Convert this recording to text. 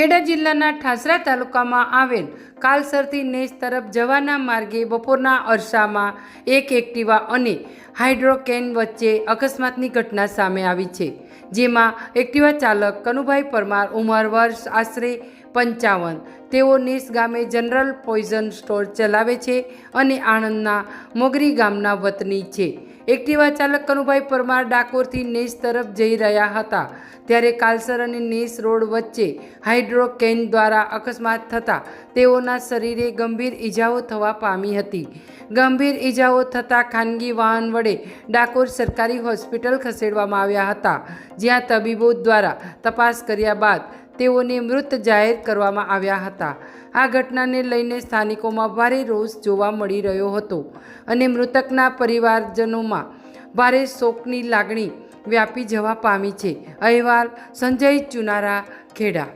ખેડા જિલ્લાના ઠાસરા તાલુકામાં આવેલ કાલસરથી નેસ તરફ જવાના માર્ગે બપોરના અરસામાં એક એક્ટિવા અને હાઇડ્રોકેન વચ્ચે અકસ્માતની ઘટના સામે આવી છે, જેમાં એક્ટિવા ચાલક કનુભાઈ પરમાર ઉંમર વર્ષ આશરે 55, તેઓ નેસ ગામે જનરલ પોઈઝન સ્ટોર ચલાવે છે અને આણંદના મોગરી ગામના વતની છે। એક્ટિવા ચાલક કનુભાઈ પરમાર ડાકોરથી નેસ તરફ જઈ રહ્યા હતા ત્યારે કાલસર અને નેસ રોડ વચ્ચે હાઇડ્રોકેન દ્વારા અકસ્માત થતાં તેઓના શરીરે ગંભીર ઈજાઓ થવા પામી હતી। ગંભીર ઈજાઓ થતાં ખાનગી વાહન વડે ડાકોર સરકારી હોસ્પિટલ ખસેડવામાં આવ્યા હતા, જ્યાં તબીબો દ્વારા તપાસ કર્યા બાદ તેઓને મૃત જાહેર કરવામાં આવ્યા હતા। આ ઘટનાને લઈને સ્થાનિકોમાં ભારે રોષ જોવા મળી રહ્યો હતો અને મૃતકના પરિવારજનોમાં ભારે શોકની લાગણી વ્યાપી જવા પામી છે। અહેવાલ સંજય ચુનારા, ખેડા।